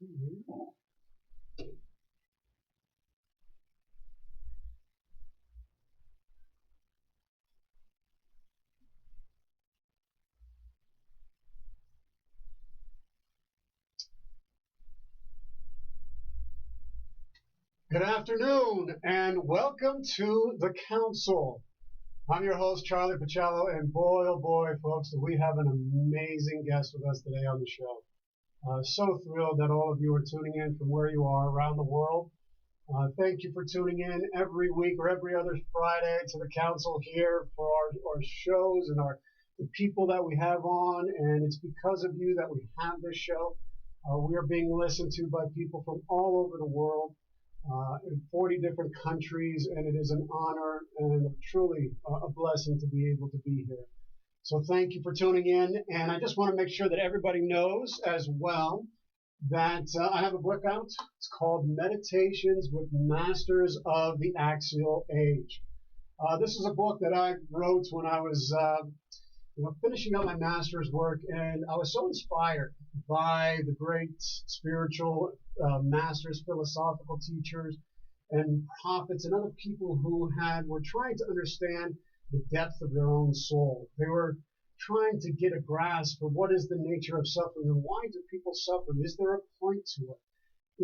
Good afternoon and welcome to the Council. I'm your host, Charlie Pichello, and boy, oh boy, folks, we have an amazing guest with us today on the show. So thrilled that all of you are tuning in from where you are around the world. Thank you for tuning in every week or every other Friday to the Council here for our shows and the people that we have on, and it's because of you that we have this show. We are being listened to by people from all over the world. In 40 different countries, and it is an honor and truly a blessing to be able to be here. So thank you for tuning in, and I just want to make sure that everybody knows as well that I have a book out. It's called Meditations with Masters of the Axial Age. This is a book that I wrote when I was finishing up my master's work, and I was so inspired by the great spiritual masters, philosophical teachers, and prophets, and other people who were trying to understand the depth of their own soul. They were trying to get a grasp of what is the nature of suffering and why do people suffer? Is there a point to it?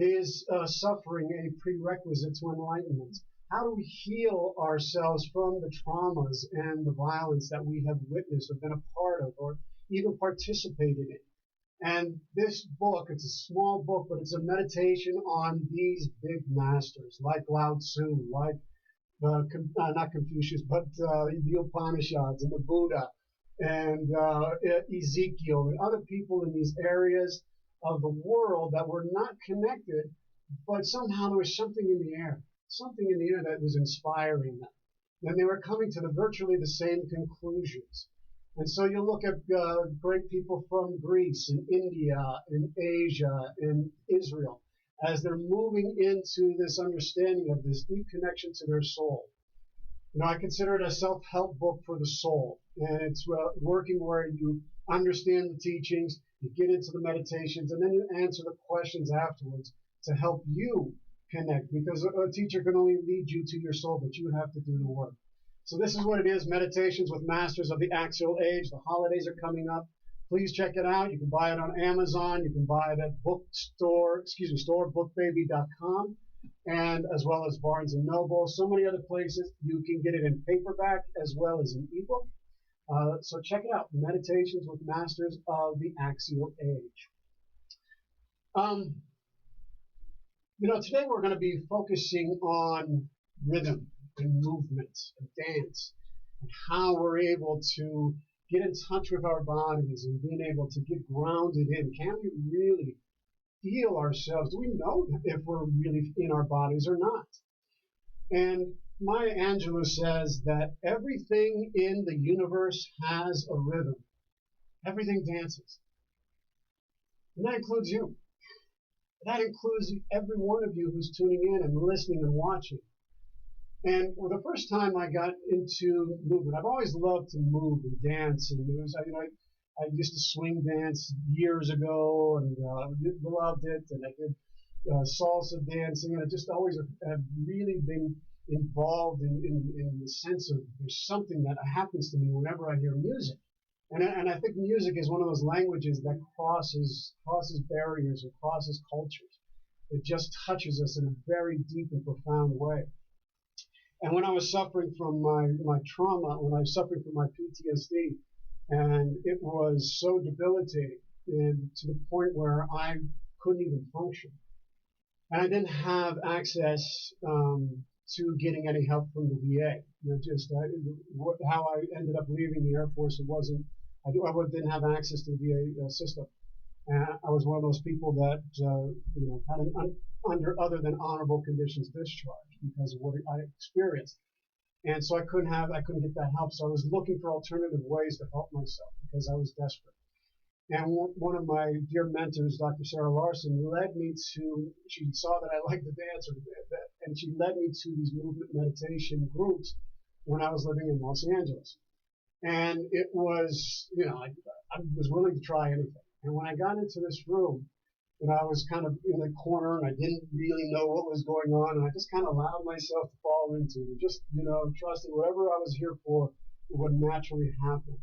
Is suffering a prerequisite to enlightenment? How do we heal ourselves from the traumas and the violence that we have witnessed or been a part of or even participated in? And this book, it's a small book, but it's a meditation on these big masters like Lao Tzu, like not Confucius, but the Upanishads and the Buddha and Ezekiel and other people in these areas of the world that were not connected, but somehow there was something in the air that was inspiring them. And they were coming to virtually the same conclusions. And so you look at great people from Greece and India and Asia and Israel as they're moving into this understanding of this deep connection to their soul. I consider it a self-help book for the soul. And it's working where you understand the teachings, you get into the meditations, and then you answer the questions afterwards to help you connect. Because a teacher can only lead you to your soul, but you have to do the work. So this is what it is, Meditations with Masters of the Axial Age. The holidays are coming up. Please check it out. You can buy it on Amazon. You can buy it at storebookbaby.com, and as well as Barnes & Noble. So many other places. You can get it in paperback as well as an ebook. So check it out, Meditations with Masters of the Axial Age. Today we're going to be focusing on rhythm and movement and dance and how we're able to get in touch with our bodies and being able to get grounded in. Can we really feel ourselves? Do we know if we're really in our bodies or not? And Maya Angelou says that everything in the universe has a rhythm. Everything dances. And that includes you. That includes every one of you who's tuning in and listening and watching. And for the first time I got into movement, I've always loved to move and dance. And I used to swing dance years ago and loved it. And I did salsa dancing. And I just always have really been involved in the sense of there's something that happens to me whenever I hear music. And I think music is one of those languages that crosses barriers and crosses cultures. It just touches us in a very deep and profound way. And when I was suffering from my trauma, when I was suffering from my PTSD, and it was so debilitating and to the point where I couldn't even function. And I didn't have access to getting any help from the VA. How I ended up leaving the Air Force, I didn't have access to the VA system. And I was one of those people that had an other than honorable conditions discharge because of what I experienced. And so I couldn't get that help. So I was looking for alternative ways to help myself because I was desperate. And one of my dear mentors, Dr. Sarah Larson, she saw that I liked to dance, and she led me to these movement meditation groups when I was living in Los Angeles. And it was, I was willing to try anything. And when I got into this room, and I was kind of in the corner, and I didn't really know what was going on, and I just kind of allowed myself to fall into it, just, trusting whatever I was here for would naturally happen.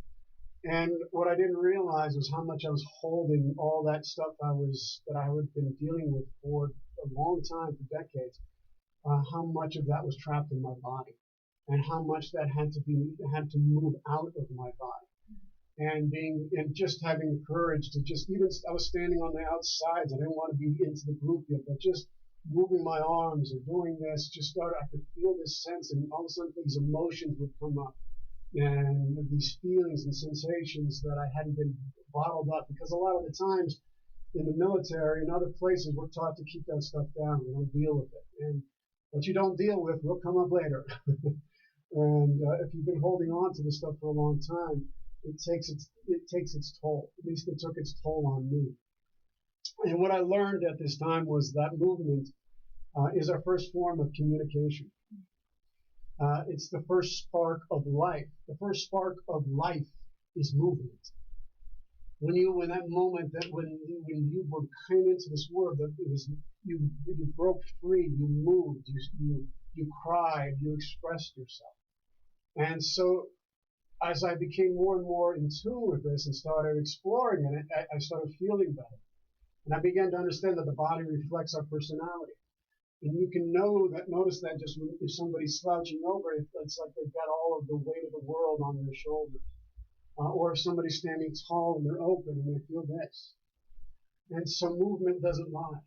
And what I didn't realize was how much I was holding all that stuff that I had been dealing with for a long time, for decades, how much of that was trapped in my body, and how much that had to move out of my body. And just having the courage to I was standing on the outsides. I didn't want to be into the group yet, but just moving my arms or doing this, I could feel this sense, and all of a sudden these emotions would come up, and these feelings and sensations that I hadn't been bottled up, because a lot of the times in the military and other places, we're taught to keep that stuff down. We don't deal with it. And what you don't deal with will come up later. And if you've been holding on to this stuff for a long time, it takes its toll. At least it took its toll on me. And what I learned at this time was that movement is our first form of communication. It's the first spark of life. The first spark of life is movement. When that moment that when you came into this world, that it was you broke free, you moved, you cried, you expressed yourself. And so, as I became more and more in tune with this and started exploring it, I started feeling better. And I began to understand that the body reflects our personality. And you can notice that just if somebody's slouching over, it's like they've got all of the weight of the world on their shoulders. Or if somebody's standing tall and they're open and they feel this. And so movement doesn't lie.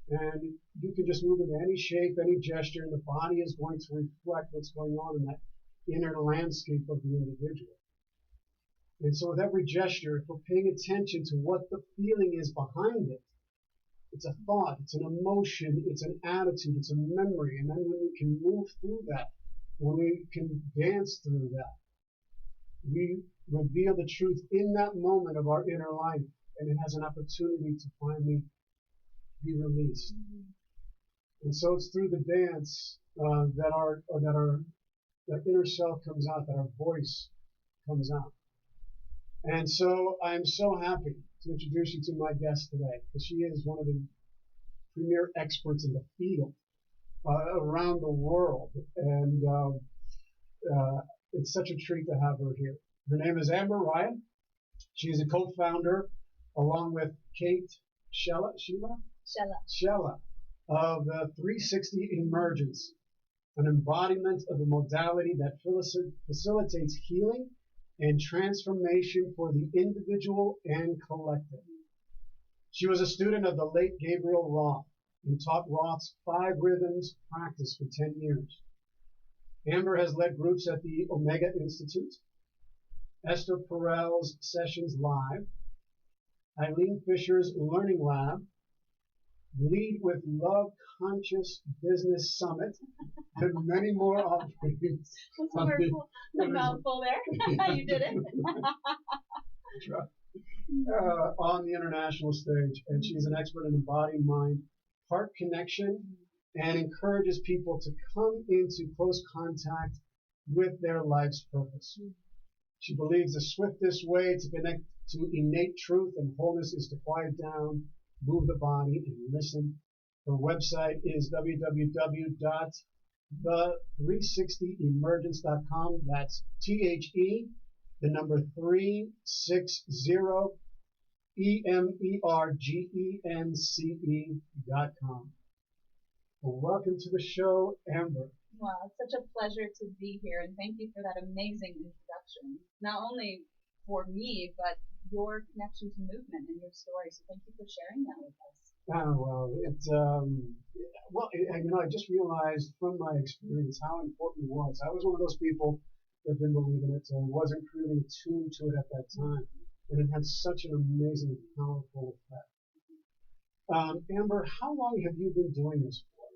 And you can just move into any shape, any gesture, and the body is going to reflect what's going on in that inner landscape of the individual. And so with every gesture, if we're paying attention to what the feeling is behind it, it's a thought, it's an emotion, it's an attitude, it's a memory. And then when we can move through that, when we can dance through that, we reveal the truth in that moment of our inner life, and it has an opportunity to finally be released. And so it's through the dance that inner self comes out, that our voice comes out. And so I'm so happy to introduce you to my guest today, because she is one of the premier experts in the field around the world. And it's such a treat to have her here. Her name is Amber Ryan. She is a co-founder, along with Kate Shella of 360 Emergence, an embodiment of a modality that facilitates healing and transformation for the individual and collective. She was a student of the late Gabriel Roth and taught Roth's 5 Rhythms practice for 10 years. Amber has led groups at the Omega Institute, Esther Perel's Sessions Live, Eileen Fisher's Learning Lab, Lead with Love Conscious Business Summit, and many more offerings. A mouthful there. You did it. On the international stage. And she's an expert in the body, mind, heart connection, and encourages people to come into close contact with their life's purpose. She believes the swiftest way to connect to innate truth and wholeness is to quiet down, move the body, and listen. Her website is www.the360emergence.com. That's THE360emergence.com. Well, welcome to the show, Amber. Wow, it's such a pleasure to be here, and thank you for that amazing introduction. Not only for me, but your connection to movement and your story. So thank you for sharing that with us. I just realized from my experience how important it was. I was one of those people that didn't believe in it, so I wasn't really attuned to it at that time, and it had such an amazing, powerful effect. Amber, how long have you been doing this for?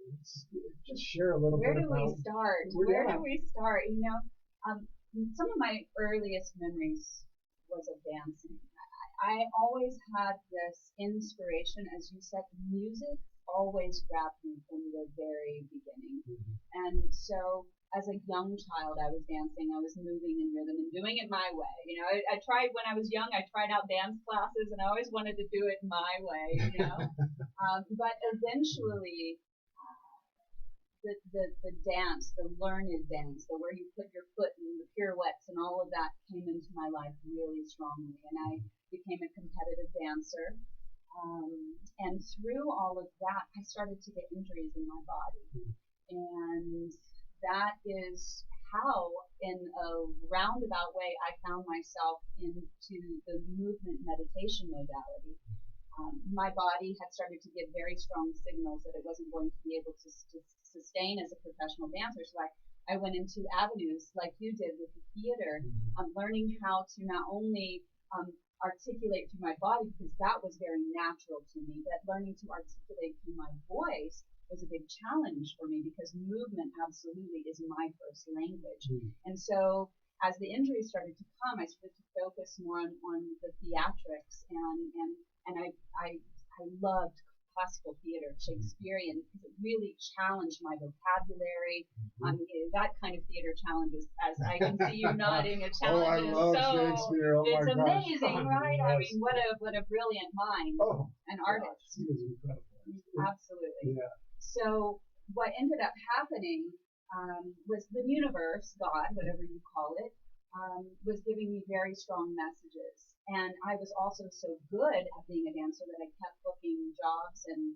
Just share a little bit about. Where do we start? Some of my earliest memories was of dancing. I always had this inspiration, as you said, music always grabbed me from the very beginning. And so as a young child, I was dancing, I was moving in rhythm and doing it my way. You know, I tried when I was young, I tried out dance classes and I always wanted to do it my way, you know. But eventually, the dance, the learned dance, the where you put your foot in the pirouettes and all of that came into my life really strongly. And I became a competitive dancer. And through all of that, I started to get injuries in my body. And that is how, in a roundabout way, I found myself into the movement meditation modality. My body had started to give very strong signals that it wasn't going to be able to sustain as a professional dancer. So I went into avenues like you did with the theater, learning how to not only articulate through my body, because that was very natural to me, but learning to articulate through my voice was a big challenge for me, because movement absolutely is my first language. And so as the injuries started to come, I started to focus more on the theatrics, and I loved classical theater, Shakespearean, because it really challenged my vocabulary. That kind of theater challenges, as I can see you nodding, it challenges. I love Shakespeare. Oh it's my amazing, gosh. right? Yes. I mean, what a brilliant mind, an artist. He was incredible. Absolutely. Yeah. So what ended up happening was the universe, God, whatever you call it, was giving me very strong messages. And I was also so good at being a dancer that I kept booking jobs and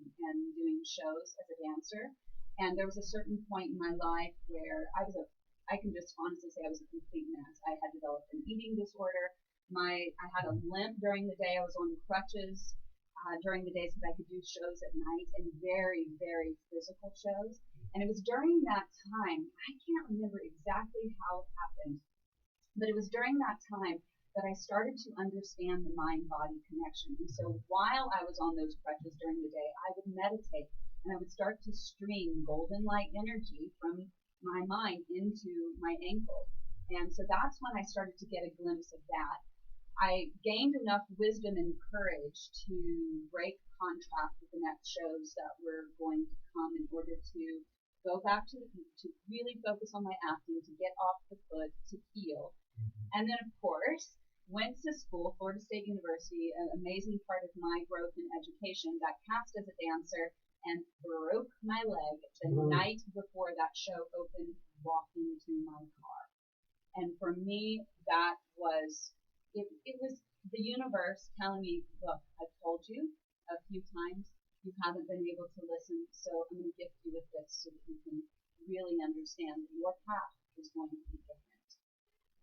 doing shows as a dancer. And there was a certain point in my life where I can just honestly say I was a complete mess. I had developed an eating disorder. I had a limp during the day. I was on crutches during the days that I could do shows at night, and very, very physical shows. And it was during that time, I can't remember exactly how it happened, but it was during that time that I started to understand the mind-body connection. And so while I was on those crutches during the day, I would meditate, and I would start to stream golden light energy from my mind into my ankle. And so that's when I started to get a glimpse of that. I gained enough wisdom and courage to break contract with the next shows that were going to come in order to go back to really focus on my acting, to get off the foot, to heal. And then, of course, went to school, Florida State University, an amazing part of my growth in education, got cast as a dancer, and broke my leg the night before that show opened, walking to my car. And for me, that was, it was the universe telling me, look, I've told you a few times, you haven't been able to listen, so I'm going to gift you with this so that you can really understand that your path is going to be different.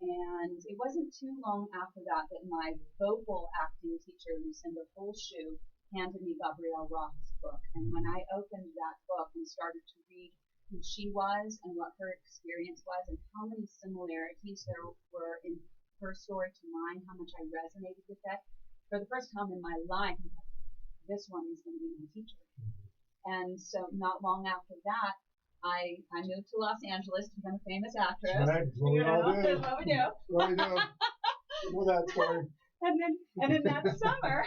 And it wasn't too long after that that my vocal acting teacher, Lucinda Holshoe, handed me Gabrielle Roth's book. And when I opened that book and started to read who she was and what her experience was and how many similarities there were in her story to mine, how much I resonated with that, for the first time in my life, I thought, this one is going to be my teacher. And so not long after that, I moved to Los Angeles to become a famous actress. Right, what we all do. That's what we do. What we do. I know that story. And then that summer,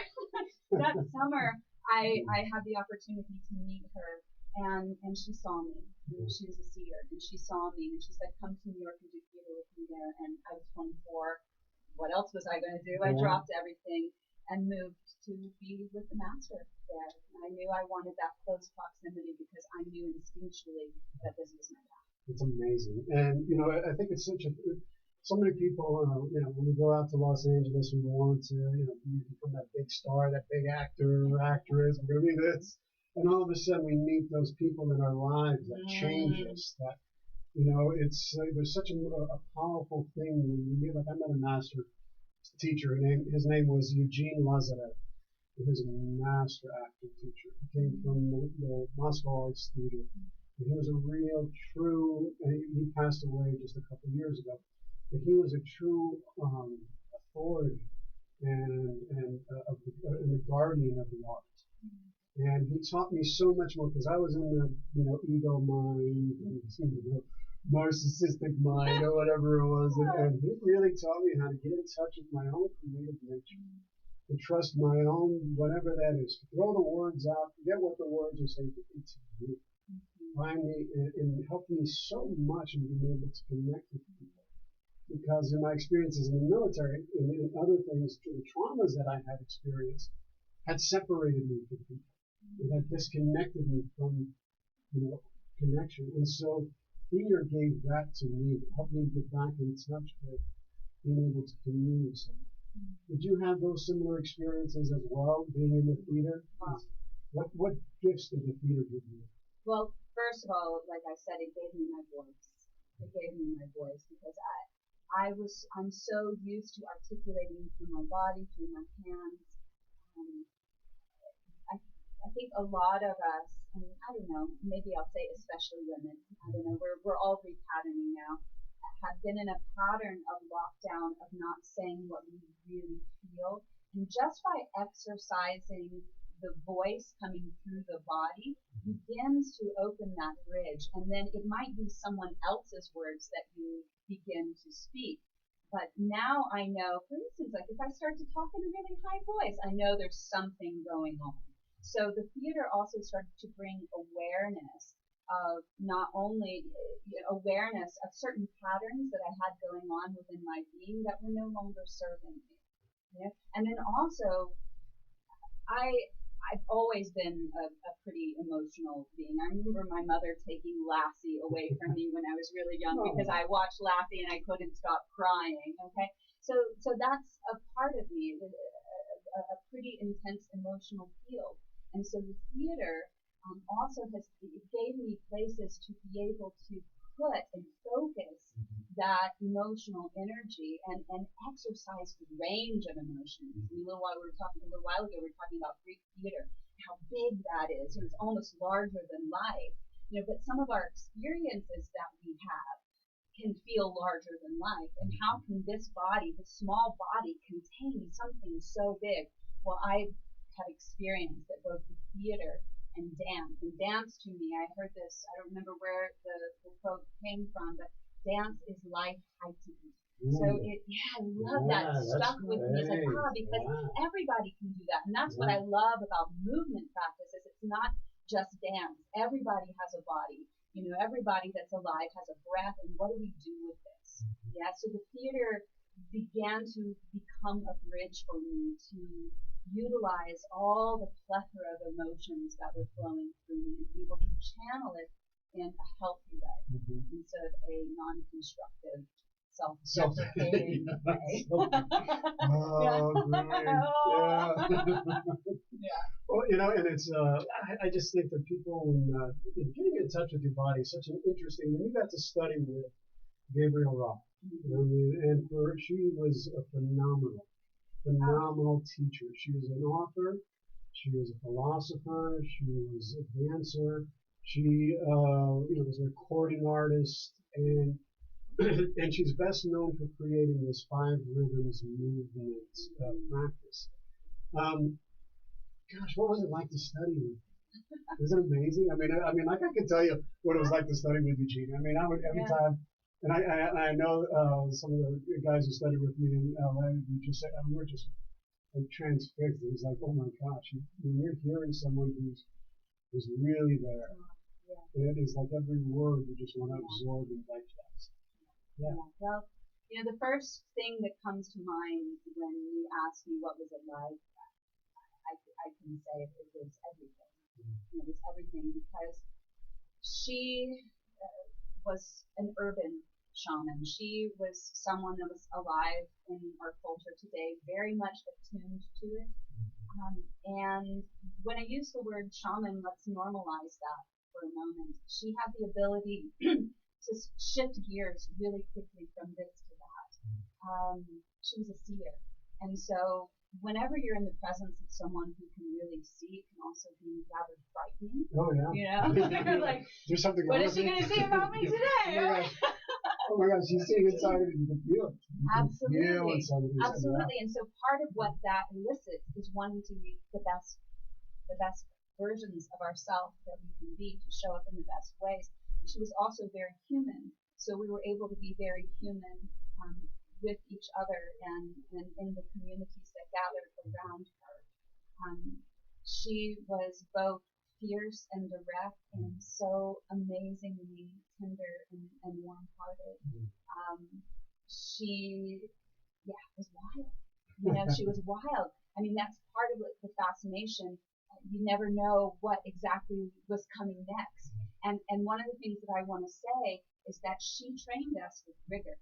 I had the opportunity to meet her, and she saw me. She was a seer, and she saw me, and she said, "Come to New York and do theater with me there." And I was 24. What else was I going to do? I dropped everything and moved to be with the master there. And I knew I wanted that close proximity because I knew instinctually that this was my path. It's amazing. And, I think it's so many people, when we go out to Los Angeles, we want to, become that big star, that big actor or actress, we're going to be this. And all of a sudden we meet those people in our lives that change us, that, there's such a powerful thing when you meet, like I met a master teacher, his name was Eugene Lazarev. He was a master acting teacher. He came from the Moscow Arts Theater. And he was a real, true, he passed away just a couple of years ago, but he was a true authority and the guardian of the art. And he taught me so much more, because I was in the, ego mind, and, narcissistic mind, or whatever it was. And he really taught me how to get in touch with my own creative nature, to trust my own, whatever that is. Throw the words out, forget what the words are saying, it's you. find me and help me so much in being able to connect with people. Because in my experiences in the military and in other things, the traumas that I had experienced had separated me from people. It had disconnected me from, connection. And so theater gave that to me, helped me get back in touch with being able to commune with someone. Did you have those similar experiences as well, being in the theater? What gifts did the theater give you? Well, first of all, like I said, it gave me my voice. It gave me my voice because I'm so used to articulating through my body, through my hands. I think a lot of us, and I don't know, maybe I'll say especially women, I don't know, we're all repatterning now, have been in a pattern of lockdown of not saying what we really feel. And just by exercising the voice coming through the body begins to open that bridge. And then it might be someone else's words that you begin to speak. But now I know, for instance, like if I start to talk in a really high voice, I know there's something going on. So the theater also started to bring awareness of not only awareness of certain patterns that I had going on within my being that were no longer serving me. And then also, I've always been a pretty emotional being. I remember my mother taking Lassie away from me when I was really young because I watched Lassie and I couldn't stop crying. Okay, so that's a part of me, a pretty intense emotional field. And so the theater also gave me places to be able to put and focus that emotional energy and exercise the range of emotions. A little while ago, we were talking about Greek theater, how big that is. It's almost larger than life. But some of our experiences that we have can feel larger than life. And how can this body, this small body, contain something so big? Well, I have experienced that both the theater and dance. And dance to me, I heard this, I don't remember where the quote came from, but dance is life heightened. So I love that. It stuck with me. It's like, because everybody can do that. And that's what I love about movement practice is it's not just dance. Everybody has a body. Everybody that's alive has a breath. And what do we do with this? Yeah. So the theater began to become a bridge for me to utilize all the plethora of emotions that were flowing through me and be able to channel it in a healthy way instead of a non-constructive, self-deprecating way. Well, and it's I just think that people when getting in touch with your body is such an interesting. When you got to study with Gabrielle Roth, she was a phenomenal teacher. She was an author, she was a philosopher, she was a dancer, she was a recording artist, and and she's best known for creating this 5 rhythms movement practice. Gosh, what was it like to study with her? Was it amazing? I mean, like I could tell you what it was like to study with Eugene. I mean, I would every time. And I know some of the guys who studied with me in LA would just say, we're just like transfixed. It was like, oh my gosh, when you're hearing someone who's really there, it is like every word you just want to absorb and digest. Yeah. Well, the first thing that comes to mind when you ask me what was it like, I can say it was everything. It was everything because she was an urban shaman. She was someone that was alive in our culture today, very much attuned to it. And when I use the word shaman, let's normalize that for a moment. She had the ability to shift gears really quickly from this to that. She was a seer. And so whenever you're in the presence of someone who can really see, it can also be rather frightening. Oh, yeah. Like, there's something what is she going to say about me today? Oh my gosh, she's seeing inside of it, you can feel it. Absolutely. Absolutely. And so part of what that elicits is wanting to be the best versions of ourselves that we can be, to show up in the best ways. She was also very human. So we were able to be very human with each other and in the communities that gathered around her. She was both fierce and direct and so amazingly tender and warm-hearted. She, was wild. She was wild. I mean, that's part of the fascination. You never know what exactly was coming next. And one of the things that I want to say is that she trained us with rigor.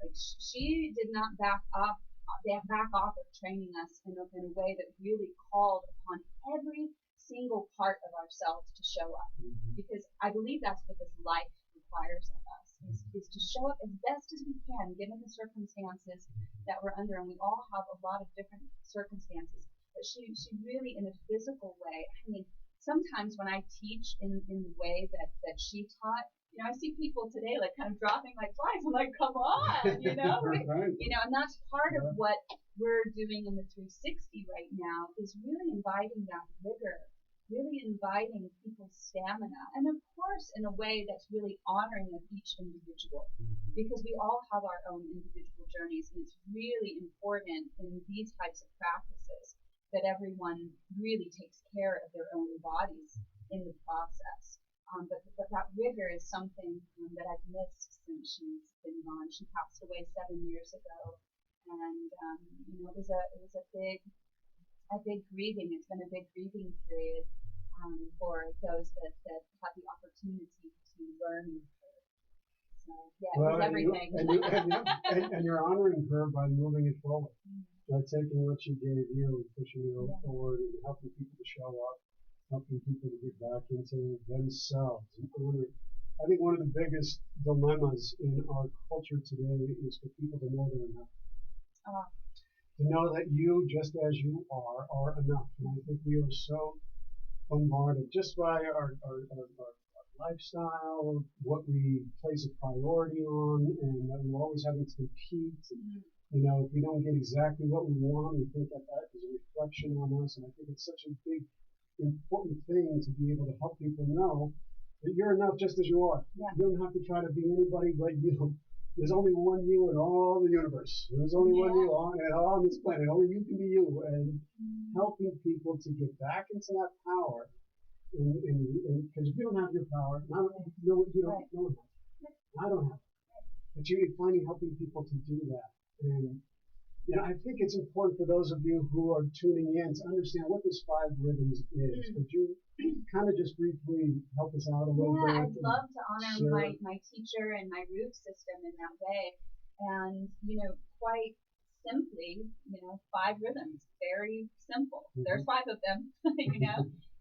Like, she did not back off of training us in a way that really called upon every single part of ourselves to show up. Because I believe that's what this life requires of us, is to show up as best as we can, given the circumstances that we're under. And we all have a lot of different circumstances. But she really, in a physical way, I mean, sometimes when I teach in the way that she taught, I see people today like kind of dropping like flies. I'm like, come on, Right. And that's part of what we're doing in the 360 right now, is really inviting that rigor, really inviting people's stamina, and of course in a way that's really honoring of each individual, because we all have our own individual journeys, and it's really important in these types of practices that everyone really takes care of their own bodies in the process. But that rigor is something that I've missed since she's been gone. She passed away 7 years ago, and it was a big grieving. It's been a big grieving period for those that had the opportunity to learn with her. So it was everything. And you're honoring her by moving it forward, by taking what she gave you and pushing it forward and helping people to show up, helping people to get back into themselves and honor. I think one of the biggest dilemmas in our culture today is for people to know they're enough. To know that you, just as you are enough. And I think we are so bombarded just by our lifestyle, what we place a priority on, and that we're always having to compete. And, if we don't get exactly what we want, we think that is a reflection on us. And I think it's such a big, important thing to be able to help people know that you're enough just as you are. You don't have to try to be anybody but you. There's only one you in all the universe. There's only one you on this planet. Only you can be you. And helping people to get back into that power. Because if you don't have your power, I don't have. I don't have it. But you're finding helping people to do that. And I think it's important for those of you who are tuning in to understand what this 5 rhythms is. Could you kind of just briefly help us out a little bit? Yeah, I'd love to honor my teacher and my root system in that way. And, quite simply, 5 rhythms, very simple. There's 5 of them,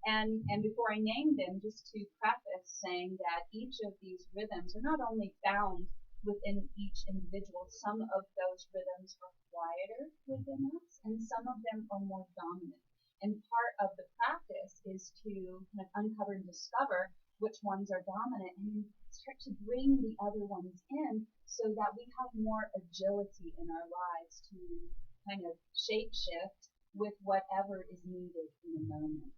And before I named them, just to preface saying that each of these rhythms are not only found within each individual, some of those rhythms are quieter within us, and some of them are more dominant. And part of the practice is to kind of uncover and discover which ones are dominant, and start to bring the other ones in so that we have more agility in our lives to kind of shape shift with whatever is needed in the moment.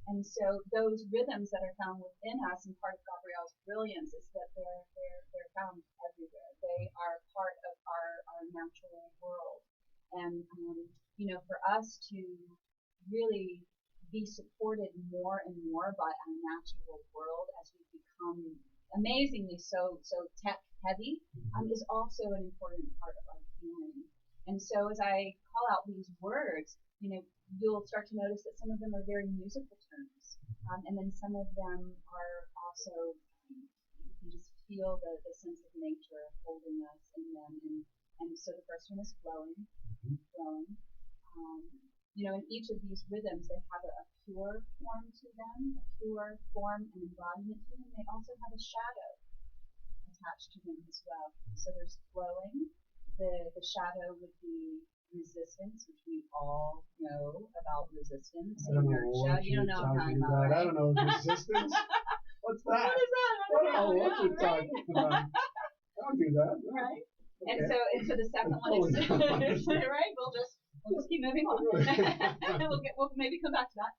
And so those rhythms that are found within us, and part of Gabrielle's brilliance is that they're found everywhere. They are part of our natural world. And, for us to really be supported more and more by our natural world as we become amazingly so tech heavy, is also an important part of our healing. And so as I call out these words, you'll start to notice that some of them are very musical terms. And then some of them are also, you can just feel the sense of nature holding us in them. And so the first one is flowing. In each of these rhythms, they have a pure form to them, a pure form and embodiment to them. They also have a shadow attached to them as well. So there's flowing. The shadow would be resistance, which we all know about resistance. I don't know what you don't know what I'm talking about, right? I don't know resistance. What's that? What is that? I don't know what you're talking about. Don't do that. Right. Okay. And so the second one is right. We'll just keep moving on. We'll maybe come back to that.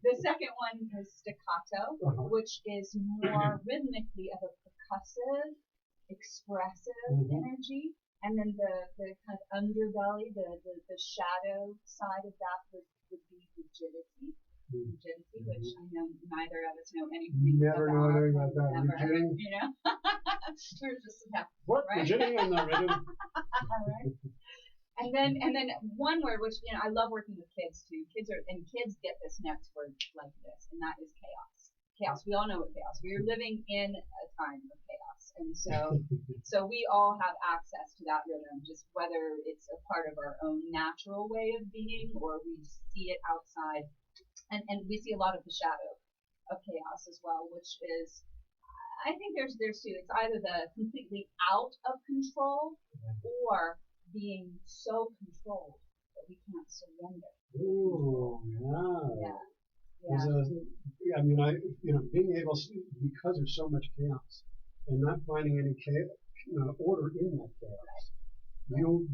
The second one is staccato, which is more rhythmically of a percussive, expressive energy. And then the kind of underbelly, the shadow side of that would be rigidity. rigidity, which I know neither of us know anything Never about. know anything about that. Never, Rigidity? you know? We're just What? right? Rigidity? I'm not rigid. Right? And then one word, which, you know, I love working with kids too. Kids get this next word like this, and that is chaos. Chaos. We all know what chaos. We are living in a time of chaos, and so we all have access to that rhythm, just whether it's a part of our own natural way of being or we see it outside, and we see a lot of the shadow of chaos as well, which is, I think there's two. It's either the completely out of control or being so controlled that we can't surrender. Ooh, yeah. Yeah. I mean, being able to, because there's so much chaos, and not finding any order in that chaos, you'll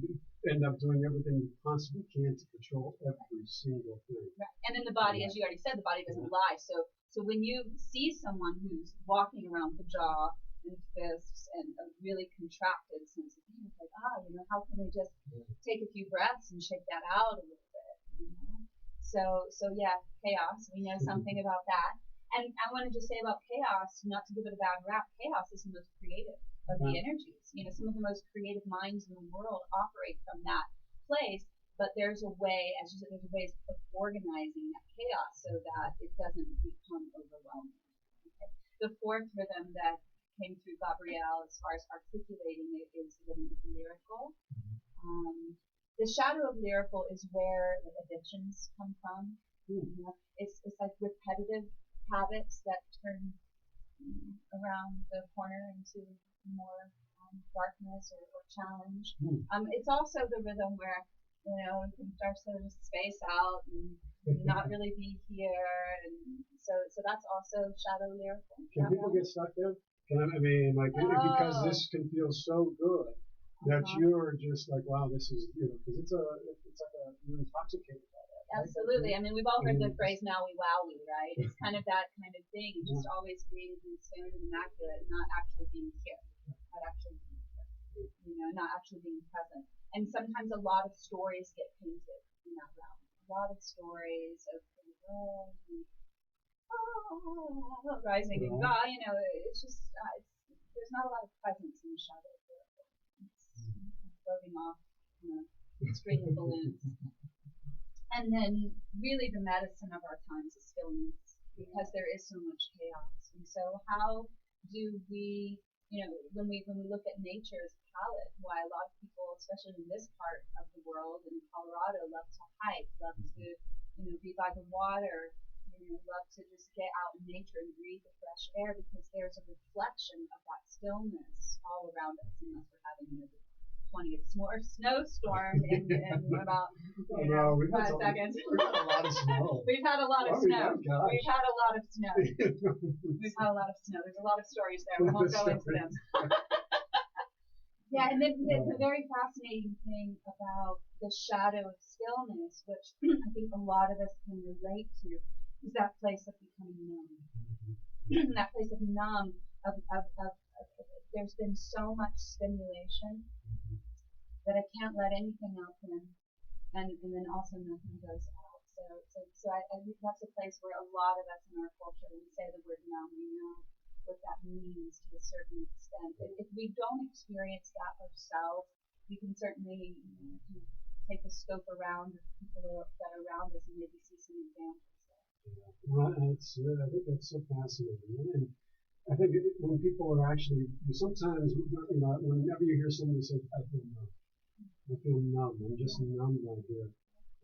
end up doing everything you possibly can to control every single thing. Right. And then the body, as you already said, the body doesn't lie. So when you see someone who's walking around the jaw and fists and a really contracted sense of being, it's like, how can we just take a few breaths and shake that out a little bit, you know? So yeah, chaos. We know something about that. And I want to just say about chaos, not to give it a bad rap, chaos is the most creative of the energies. You know, some of the most creative minds in the world operate from that place, but there's a way, as you said, there's a way of organizing that chaos so that it doesn't become overwhelming. Okay? The fourth rhythm that came through Gabrielle as far as articulating it is the rhythm of lyrical. The shadow of lyrical is where the addictions come from. You know, it's like repetitive habits that turn around the corner into more darkness or challenge. It's also the rhythm where, you know, things start to space out and not really be here, and so that's also shadow lyrical. Can people get stuck there? Because this can feel so good that you're just like, wow, this is, because it's like you're intoxicated by that. Right? Absolutely. I mean, we've all heard the phrase "Maui Wowie," right? It's kind of that kind of thing, just always being consumed and immaculate, not actually being here, not actually being present. And sometimes a lot of stories get painted in that realm. A lot of stories of rising and God, it's just there's not a lot of presence in the shadow. It's floating off, string of balloons. And then really the medicine of our times is stillness, because there is so much chaos. And so how do we, when we look at nature's palette, why a lot of people, especially in this part of the world, in Colorado, love to hike, love to, be by the water, love to just get out in nature and breathe the fresh air, because there's a reflection of that stillness all around us, unless we're having the 20th snowstorm in about 5 seconds. We've had a lot of snow. We've had a lot of snow. Gosh. We've had a lot of snow. We've had a lot of snow. There's a lot of stories there. We won't go into them. Yeah, and then the very fascinating thing about the shadow of stillness, which I think a lot of us can relate to, is that place of becoming numb. That place of numb, of there's been so much stimulation that I can't let anything else in, and then also nothing goes out. So I think that's a place where a lot of us in our culture, when we say the word numb, we know what that means to a certain extent. If we don't experience that ourselves, we can certainly take a scope around the people that are around us and maybe see some examples there. Well, I think that's so fascinating. And I think when people are actually, sometimes, whenever you hear somebody say, I feel numb, I'm just numb right here.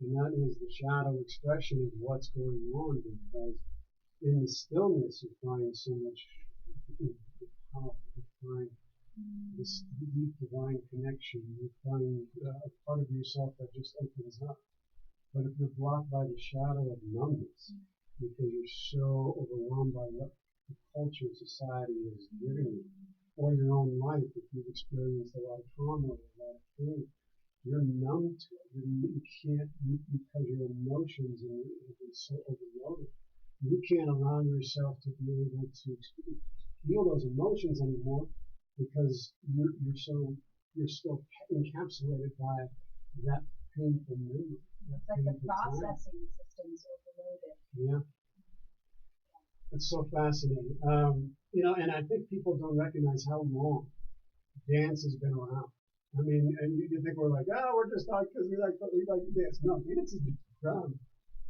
And that is the shadow expression of what's going on, because in the stillness you find so much power, you find this deep divine connection, you find a part of yourself that just opens up. But if you're blocked by the shadow of numbness, because you're so overwhelmed by what the culture and society is giving you, or your own life, if you've experienced a lot of trauma or a lot of pain, you're numb to it. You can't, because your emotions have been so overloaded, you can't allow yourself to be able to feel those emotions anymore, because you're still encapsulated by that painful memory. It's like the processing system's overloaded. Yeah. It's so fascinating. And I think people don't recognize how long dance has been around. I mean, and you think we're like, we're just like, because we like to dance. No, dance has been around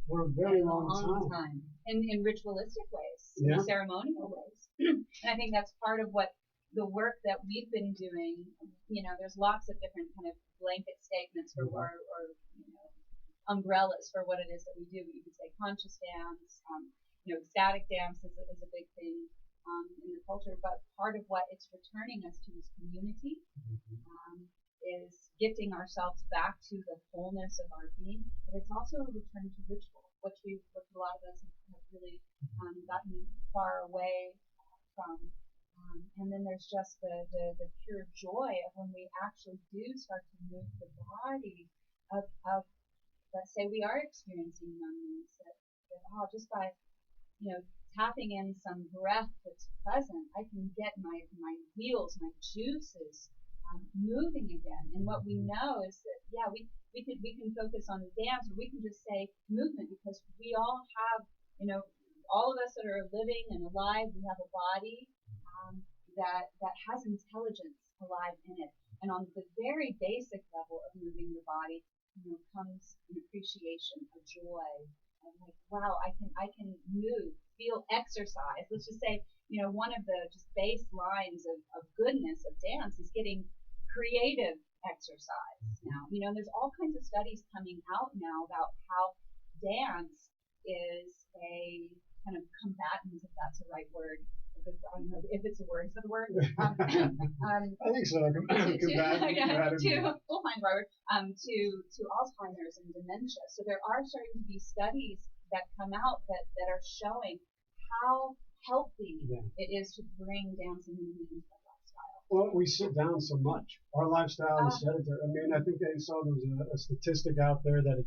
for a very long time. In ritualistic ways, yeah. in ceremonial ways. And I think that's part of what the work that we've been doing. There's lots of different kind of blanket statements for or umbrellas for what it is that we do. You could say conscious dance, ecstatic dance is a big thing in the culture, but part of what it's returning us to is community, is gifting ourselves back to the wholeness of our being, but it's also a return to ritual, which a lot of us have really gotten far away from. And then there's just the pure joy of when we actually do start to move the body of let's say we are experiencing numbness, that just by tapping in some breath that's present, I can get my wheels, my juices moving again. And what we know is that we can focus on dance, or we can just say movement, because we all have all of us that are living and alive, we have a body that has intelligence alive in it. And on the very basic level of moving the body, comes an appreciation, a joy, and like, wow, I can move, feel exercise. Let's just say, one of the just base lines of goodness of dance is getting creative exercise now. There's all kinds of studies coming out now about how dance is a kind of combatant, if that's the right word. I don't know if it's a word. Is that a word? I think so. We'll find Robert. To Alzheimer's and dementia. So there are starting to be studies that come out that are showing how healthy it is to bring dance and movement into our lifestyle. Well, we sit down so much. Our lifestyle is sedentary. I mean, I think I saw there was a statistic out there that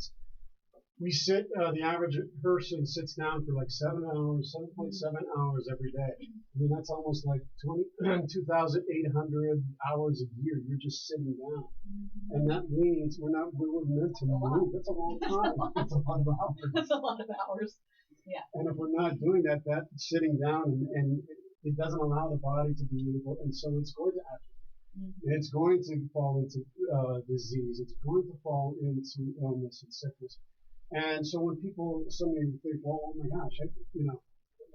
we sit, the average person sits down for like 7 hours, 7.7 hours every day. I mean, that's almost like 2,800 hours a year. You're just sitting down. And that means we were meant to move. That's a long time. That's a lot of hours. That's a lot of hours. Yeah. And if we're not doing that sitting down, and it doesn't allow the body to be able, and so it's going to atrophy. It's going to fall into disease. It's going to fall into illness and sickness. And so when somebody think, well, oh my gosh,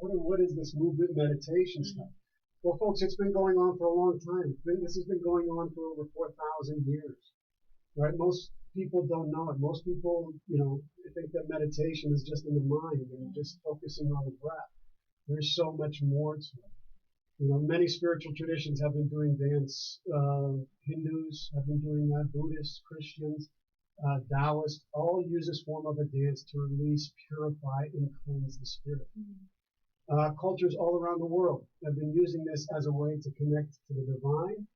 what is this movement meditation stuff? Well, folks, it's been going on for a long time. This has been going on for over 4,000 years, right? Most people don't know it. Most people, think that meditation is just in the mind and just focusing on the breath. There's so much more to it. Many spiritual traditions have been doing dance. Hindus have been doing that. Buddhists, Christians, Taoists, all use this form of a dance to release, purify, and cleanse the spirit. Cultures all around the world have been using this as a way to connect to the divine,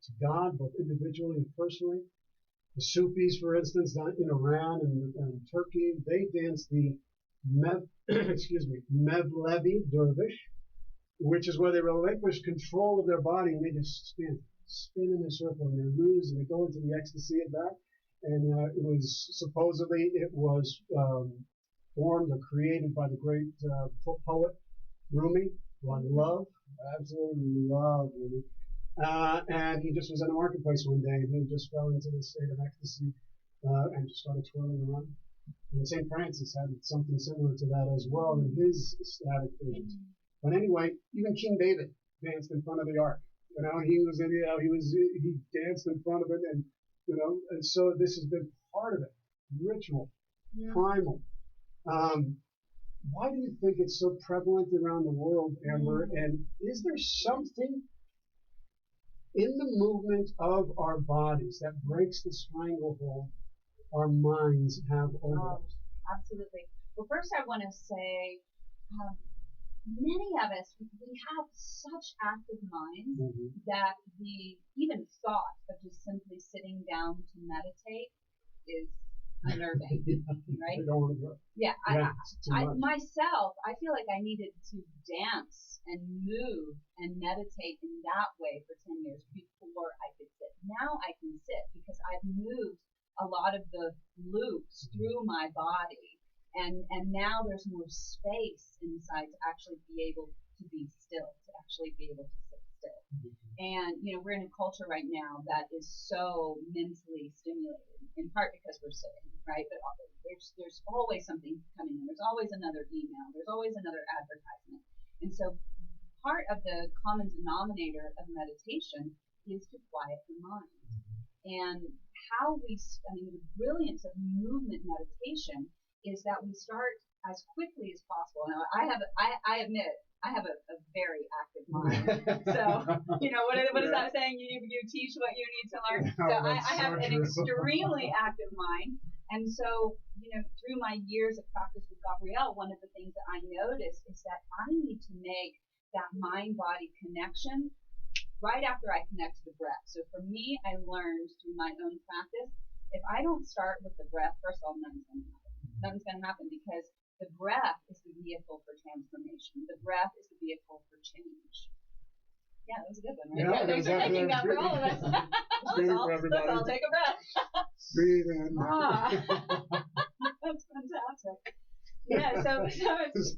to God, both individually and personally. The Sufis, for instance, in Iran and Turkey, they dance the Mevlevi Dervish, which is where they relinquish control of their body and they just spin in a circle, and they lose and they go into the ecstasy of that. And it was formed or created by the great poet Rumi, who I love, absolutely love Rumi. And he just was in a marketplace one day, and he just fell into this state of ecstasy and just started twirling around. And St. Francis had something similar to that as well in his ecstatic visions. But anyway, even King David danced in front of the ark. He danced in front of it, and and so this has been part of it, ritual, primal. Why do you think it's so prevalent around the world, Amber? And is there something in the movement of our bodies that breaks the stranglehold our minds have over us? Absolutely. Well, first I want to say, many of us, we have such active minds that the even thought of just simply sitting down to meditate is unnerving, right? I don't want to go. Yeah, myself, I feel like I needed to dance and move and meditate in that way for 10 years before I could sit. Now I can sit because I've moved a lot of the loops through my body. And now there's more space inside to actually be able to be still, to actually be able to sit still. And, we're in a culture right now that is so mentally stimulated, in part because we're sitting, right? But there's always something coming in. There's always another email. There's always another advertisement. And so part of the common denominator of meditation is to quiet the mind. And the brilliance of movement meditation is that we start as quickly as possible. Now, I admit, I have a very active mind. So, what is that saying? You teach what you need to learn. So I have an extremely active mind. And so, through my years of practice with Gabrielle, one of the things that I noticed is that I need to make that mind-body connection right after I connect to the breath. So for me, I learned through my own practice, if I don't start with the breath, first of all, nothing's going to happen because the breath is the vehicle for transformation. The breath is the vehicle for change. Yeah, that was a good one, right? Yeah, thanks for taking that for all of us. Let's all take a breath. Breathe in. That's fantastic. Yeah, so it's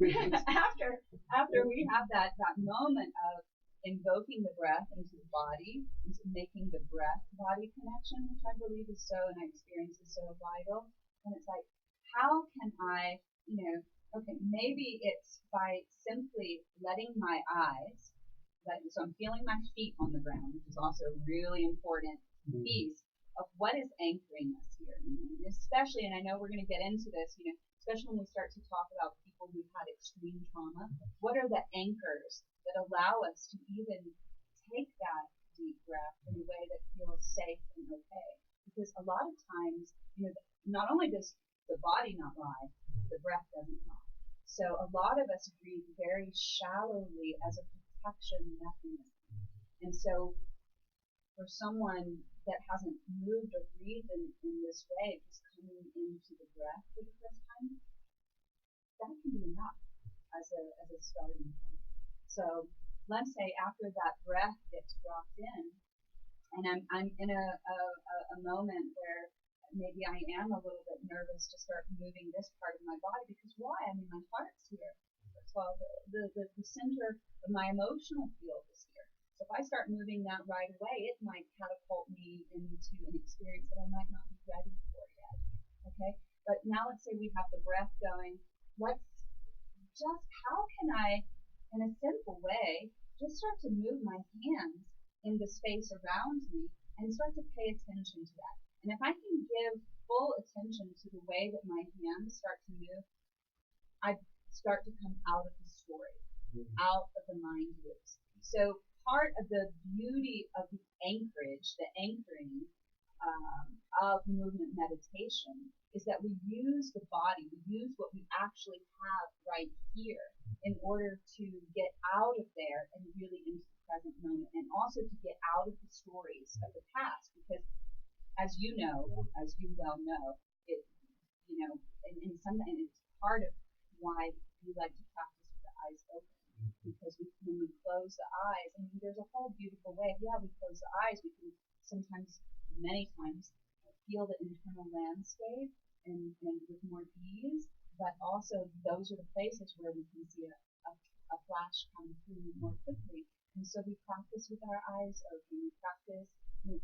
after we have that moment of invoking the breath into the body, into making the breath-body connection, which I believe is so, and I experience is so vital. And it's like, how can I, maybe it's by simply letting my eyes, so I'm feeling my feet on the ground, which is also a really important piece of what is anchoring us here. Especially, and I know we're going to get into this, especially when we start to talk about people who've had extreme trauma, what are the anchors that allow us to even take that deep breath in a way that feels safe and okay? Because a lot of times, not only does the body not lie, the breath doesn't lie. So a lot of us breathe very shallowly as a protection mechanism. And so for someone that hasn't moved or breathed in this way, just coming into the breath for the first time, that can be enough as a starting point. So let's say after that breath gets dropped in, and I'm in a moment where maybe I am a little bit nervous to start moving this part of my body, because why? My heart's here. Well, the center of my emotional field is here. So if I start moving that right away, it might catapult me into an experience that I might not be ready for yet. Okay? But now let's say we have the breath going. How can I, in a simple way, just start to move my hands in the space around me and start to pay attention to that. And if I can give full attention to the way that my hands start to move, I start to come out of the story, out of the mind loops. So part of the beauty of the anchorage, the anchoring of movement meditation, is that we use the body, we use what we actually have right here in order to get out of there and really into the present moment, and also to get out of the stories of the past. Because as you well know, and it's part of why we like to practice with the eyes open. Because when we close the eyes, there's a whole beautiful way. Yeah, we close the eyes, we can sometimes, many times, feel the internal landscape and with more ease, but also those are the places where we can see a flash come through more quickly. And so we practice with our eyes open. We practice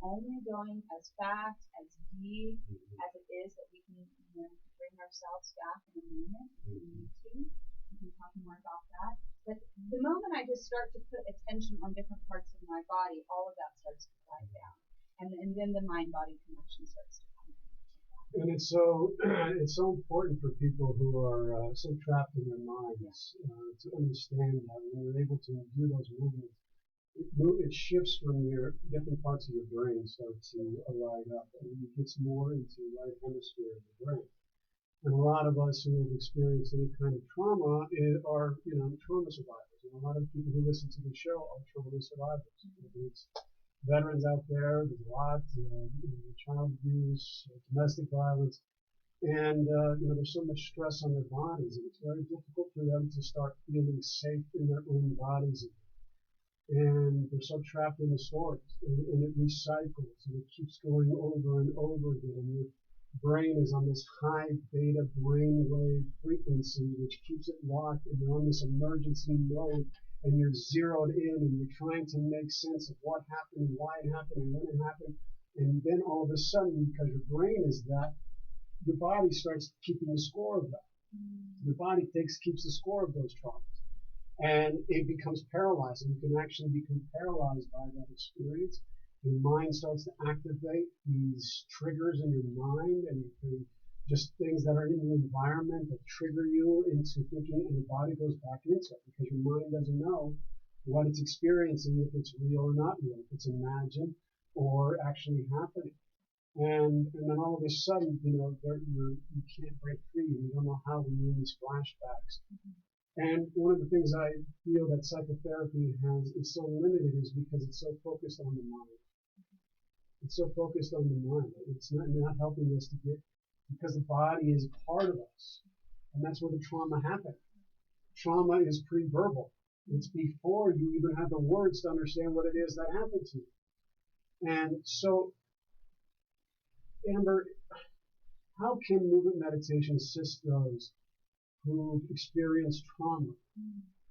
only going as fast, as deep as it is that we can bring ourselves back in a moment if we need to. We can talk more about that. But the moment I just start to put attention on different parts of my body, all of that starts to quiet down. And then the mind-body connection starts to come in. And it's so important for people who are so trapped in their minds to understand that when you're able to do those movements, it shifts from your different parts of your brain start to light up, and it gets more into the right hemisphere of the brain. And a lot of us who have experienced any kind of trauma are, trauma survivors. A lot of people who listen to the show are trauma survivors. It's veterans out there, there's a lot, child abuse, domestic violence, and there's so much stress on their bodies, and it's very difficult for them to start feeling safe in their own bodies. And they're so trapped in the stories, and it recycles, and it keeps going over and over again. And brain is on this high beta brainwave frequency, which keeps it locked, and you're on this emergency mode, and you're zeroed in, and you're trying to make sense of what happened, and why it happened, and when it happened. And then all of a sudden, because your brain is that, your body starts keeping the score of that. Your body keeps the score of those traumas. And it becomes paralyzed, and you can actually become paralyzed by that experience. Your mind starts to activate these triggers in your mind, and just things that are in the environment that trigger you into thinking, and your body goes back into it because your mind doesn't know what it's experiencing, if it's real or not real, if it's imagined or actually happening. And then all of a sudden, you can't break free, and you don't know how when you're in these flashbacks. And one of the things I feel that psychotherapy is so limited is because it's so focused on the mind. It's so focused on the mind. It's not helping us to get, because the body is part of us. And that's where the trauma happened. Trauma is pre-verbal. It's before you even have the words to understand what it is that happened to you. And so, Amber, how can movement meditation assist those who experience trauma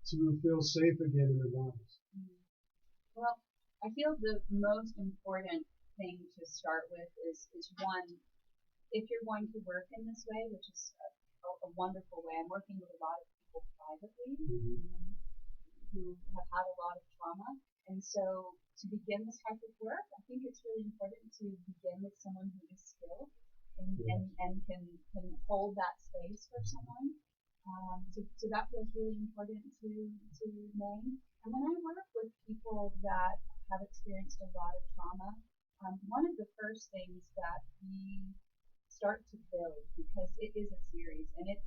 to feel safe again in their bodies? Well, I feel the most important thing to start with is one, if you're going to work in this way, which is a wonderful way. I'm working with a lot of people privately who have had a lot of trauma. And so to begin this type of work, I think it's really important to begin with someone who is skilled and can hold that space for someone. So that feels really important to name. And when I work with people that have experienced a lot of trauma, one of the first things that we start to build, because it is a series, and it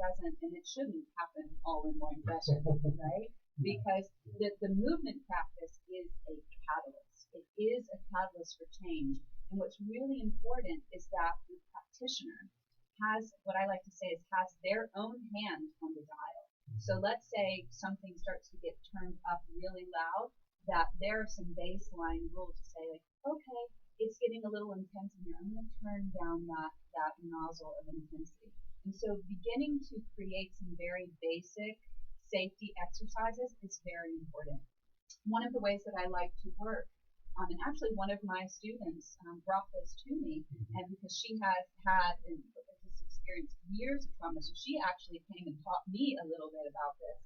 shouldn't happen all in one session, right? Because the movement practice is a catalyst. It is a catalyst for change. And what's really important is that the practitioner has, what I like to say is, has their own hand on the dial. So let's say something starts to get turned up really loud, that there are some baseline rules to say, like, okay, it's getting a little intense in here. I'm going to turn down that nozzle of intensity. And so beginning to create some very basic safety exercises is very important. One of the ways that I like to work, and actually one of my students brought this to me, and because she has had experienced years of trauma, so she actually came and taught me a little bit about this.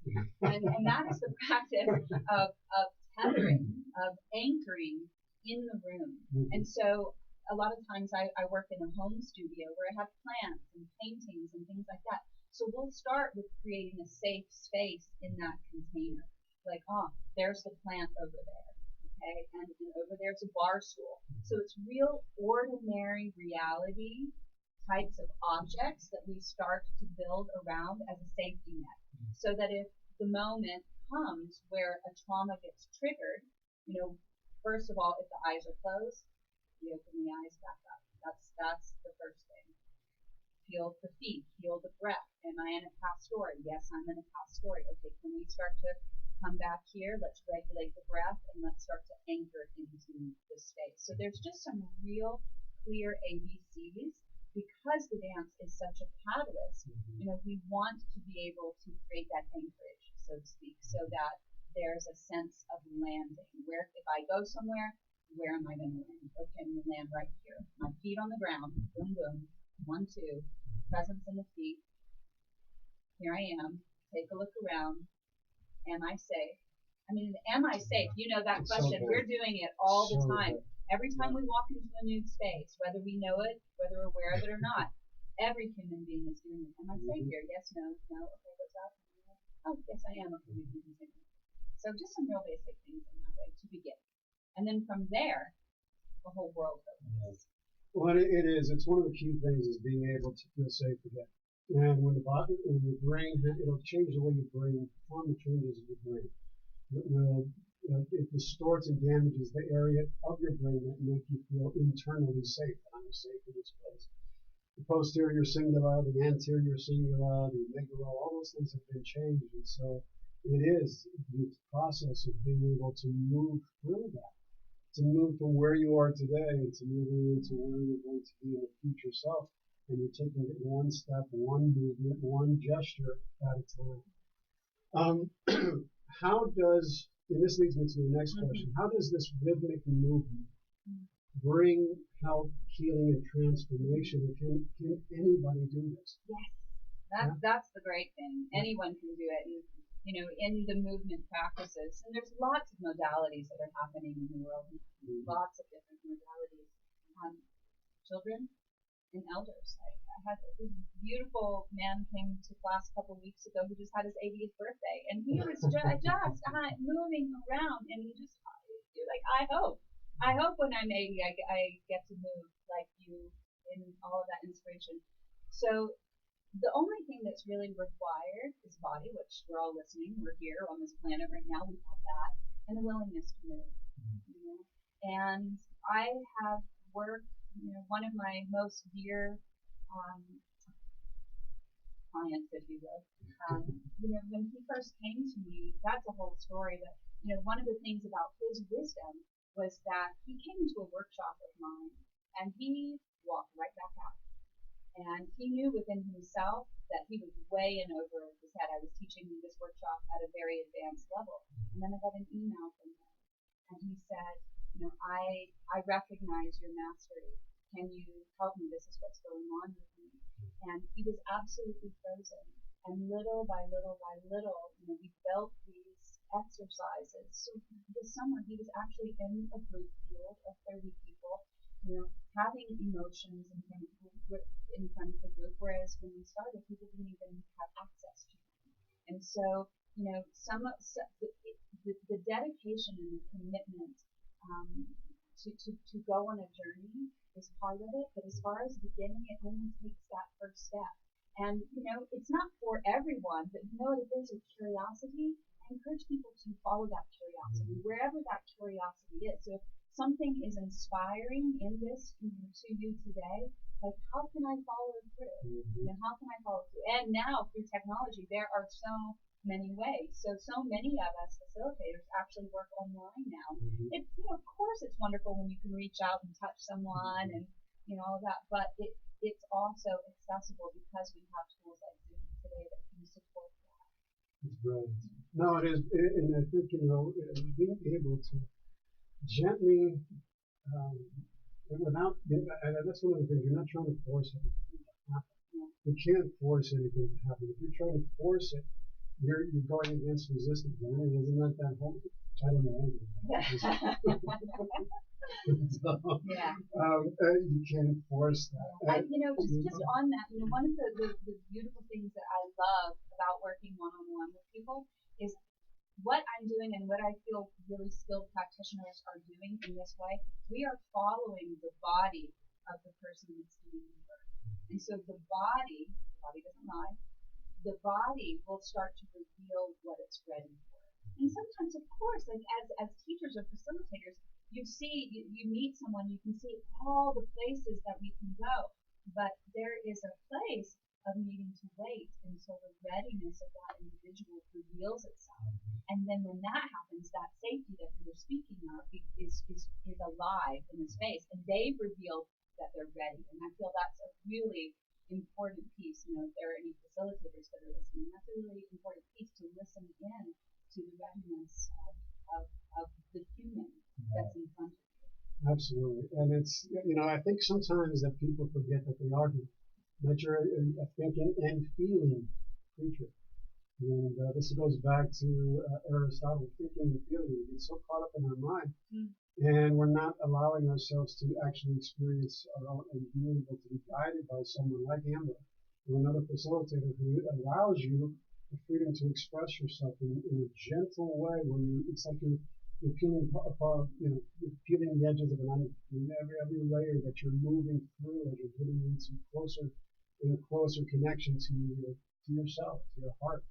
And that is the practice of tethering, of anchoring in the room. And so a lot of times I work in a home studio where I have plants and paintings and things like that. So we'll start with creating a safe space in that container. Like, there's the plant over there, okay? And over there's a bar stool. So it's real ordinary reality types of objects that we start to build around as a safety net. So that if the moment comes where a trauma gets triggered, first of all, if the eyes are closed, you open the eyes back up. That's the first thing. Feel the feet, feel the breath. Am I in a past story? Yes, I'm in a past story. Okay, can we start to come back here? Let's regulate the breath, and let's start to anchor into the space. So there's just some real clear ABCs. Because the dance is such a catalyst, we want to be able to create that anchorage, so to speak, so that there's a sense of landing. Where if I go somewhere, where am I going to land? Okay, I'm going to land right here. My feet on the ground. Boom, boom. 1, 2. Presence in the feet. Here I am. Take a look around. Am I safe? Am I safe? That question. So we're doing it all the time. Every time we walk into a new space, whether we know it, whether we're aware of it or not, every human being is doing it. Am I safe here? Yes, no, no. Okay, what's up? Oh, yes, I am. Okay, we can continue. So just some real basic things in that way to begin. And then from there, the whole world opens. Well, it is. It's one of the key things is being able to feel safe again. And when your brain, it'll change the way your brain, trauma changes your brain. It distorts and damages the area of your brain that make you feel internally safe. I'm safe in this place. The posterior cingula, the anterior cingula, the amygdala, all those things have been changed. And so it is the process of being able to move through that, to move from where you are today and to moving into where you're going to be in the future self. and you're taking it one step, one movement, one gesture at a time. How does, and this leads me to the next question, how does this rhythmic movement bring health, healing, and transformation? And can anybody do this? Yes, that's the great thing. Anyone can do it. And, in the movement practices, and there's lots of modalities that are happening in the world, lots of different modalities. Children and elders. I had this beautiful man came to class a couple of weeks ago who just had his 80th birthday, and he was just moving around, and he just like, I hope when I'm 80 I get to move like you in all of that inspiration. So the only thing that's really required is body, which we're all listening. We're here on this planet right now. We have that, and a willingness to move. And I have worked. One of my most dear clients, if you will. When he first came to me, that's a whole story. That one of the things about his wisdom was that he came into a workshop of mine, and he walked right back out. And he knew within himself that he was way in over his head. I was teaching this workshop at a very advanced level. And then I got an email from him. And he said, I recognize your mastery. Can you help me? This is what's going on with me. And he was absolutely frozen. And little by little by little, we built these exercises. So this summer, he was actually in a group field of 30 people, having emotions in front of the group, whereas when we started, people didn't even have access to them. And so, the dedication and the commitment to go on a journey is part of it, but as far as beginning, it only takes that first step. And, it's not for everyone, but if there's a curiosity, I encourage people to follow that curiosity, wherever that curiosity is. So if something is inspiring in this to you today, like, how can I follow through? How can I follow through? And now through technology, there are so many ways. So many of us facilitators actually work online now. It's, of course, it's wonderful when you can reach out and touch someone and, all of that, but it's also accessible because we have tools like Zoom today that can support that. It's brilliant. No, it is, and I think, being able to gently, without, and that's one of the things, you're not trying to force anything to happen. You can't force anything to happen. If you're trying to force it, you're going against resistance. Isn't that whole? I don't know anything. You can't force that. Just on that, one of the beautiful things that I love about working one-on-one with people is what I'm doing and what I feel really skilled practitioners are doing in this way. We are following the body of the person that's doing the work. And so the body doesn't lie, the body will start to reveal what it's ready for. And sometimes, of course, like as teachers or facilitators, you meet someone, you can see all the places that we can go. But there is a place of needing to wait until the readiness of that individual reveals itself. And then when that happens, that safety that we were speaking of is alive in the space, and they've revealed that they're ready. And I feel that's a really important piece. If there are any facilitators that are listening, that's a really important piece to listen in to the readiness of the human that's in front of you. Absolutely. And it's, I think sometimes that people forget that they are human, that you're a thinking and feeling creature. And this goes back to Aristotle, thinking and feeling. We get so caught up in our mind, and we're not allowing ourselves to actually experience our own and being able to be guided by someone like Amber, or another facilitator who allows you the freedom to express yourself in a gentle way, where it's like you're peeling apart, you're peeling the edges of an onion. Every layer that you're moving through, as you're getting into a closer connection to yourself, to your heart.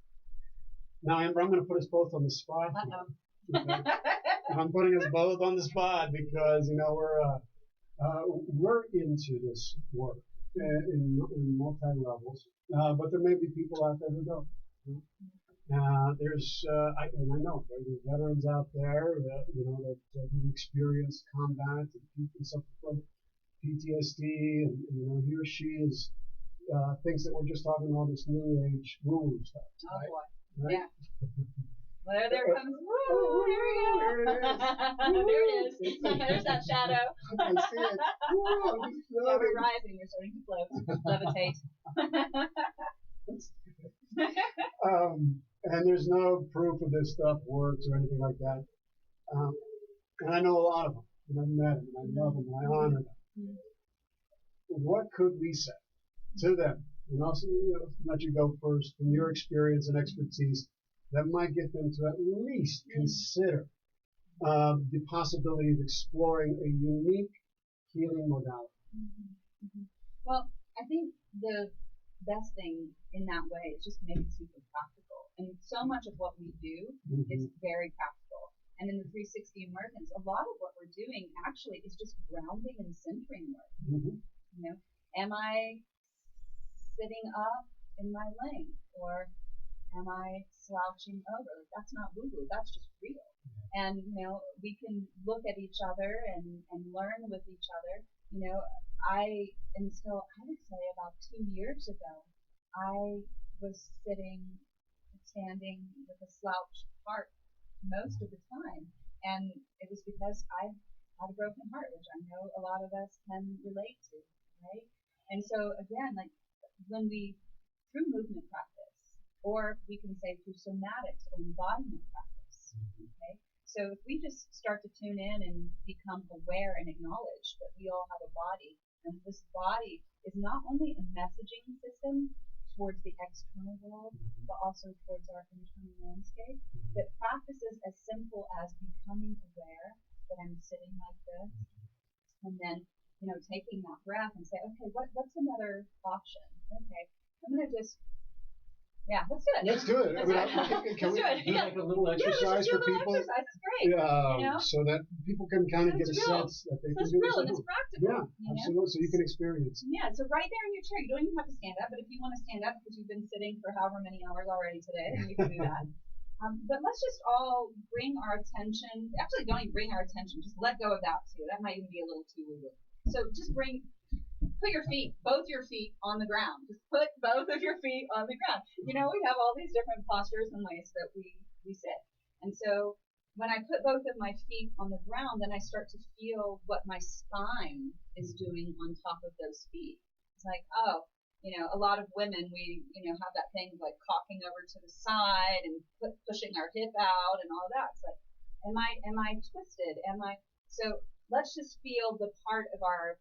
Now, Amber, I'm going to put us both on the spot. Okay? I'm putting us both on the spot because we're into this work in multi levels, but there may be people out there who don't. I know there's veterans out there that who experienced combat and stuff. PTSD, and he or she is thinks that we're just talking all this new age woo-woo stuff. Oh right? boy. Right? Yeah. Well, there comes. Woo! There it is. There's that shadow. I see it. Woo, I'm just Yeah, floating. we're rising. You're starting to float. Levitate. And there's no proof of this stuff works or anything like that. And I know a lot of them, and I've met them, and I love them, and I honor them. Mm-hmm. What could we say to them? And also, let you go first from your experience and expertise that might get them to at least consider the possibility of exploring a unique healing modality. Well, I think the best thing in that way is just make it super practical. And so much of what we do is very practical. And in the 360 emergence, a lot of what we're doing actually is just grounding and centering work. Am I sitting up in my lane, or am I slouching over? That's not woo-woo. That's just real. And we can look at each other and learn with each other. Until I would say about 2 years ago, I was standing with a slouched heart most of the time, and it was because I had a broken heart, which I know a lot of us can relate to, right? And so again, like when we, through movement practice, or we can say through somatics or embodiment practice, okay? So if we just start to tune in and become aware and acknowledge that we all have a body, and this body is not only a messaging system towards the external world, but also towards our internal landscape, that practices as simple as becoming aware that I'm sitting like this, and then, taking that breath and say, okay, what's another option? Okay, I'm going to just, let's do it. Let's do it. Can we do like a little exercise for people? Exercise. It's great. So that people can kind of get a sense that they can do real this. and it's practical. Yeah, absolutely. So you can experience. Yeah, so right there in your chair, you don't even have to stand up, but if you want to stand up because you've been sitting for however many hours already today, then you can do that. But let's just all bring our attention, actually don't even bring our attention, just let go of that too. That might even be a little too woo-woo. So just put your feet, both your feet on the ground. Just put both of your feet on the ground. We have all these different postures and ways that we sit. And so when I put both of my feet on the ground, then I start to feel what my spine is doing on top of those feet. It's like, a lot of women, we, have that thing like cocking over to the side and pushing our hip out and all of that. It's like, am I twisted? So let's just feel the part of our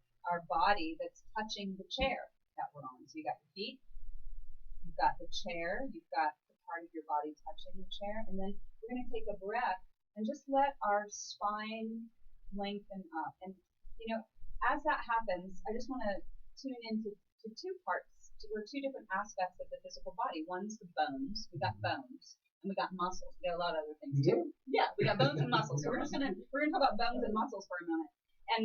body that's touching the chair that we're on. So you got your feet, you've got the chair, you've got the part of your body touching the chair, and then we're going to take a breath and just let our spine lengthen up. And, as that happens, I just want to tune into two parts, or two different aspects of the physical body. One's the bones. We've got bones. And we got muscles. We got a lot of other things too. Yeah, we got bones and muscles. So we're gonna talk about bones and muscles for a moment. And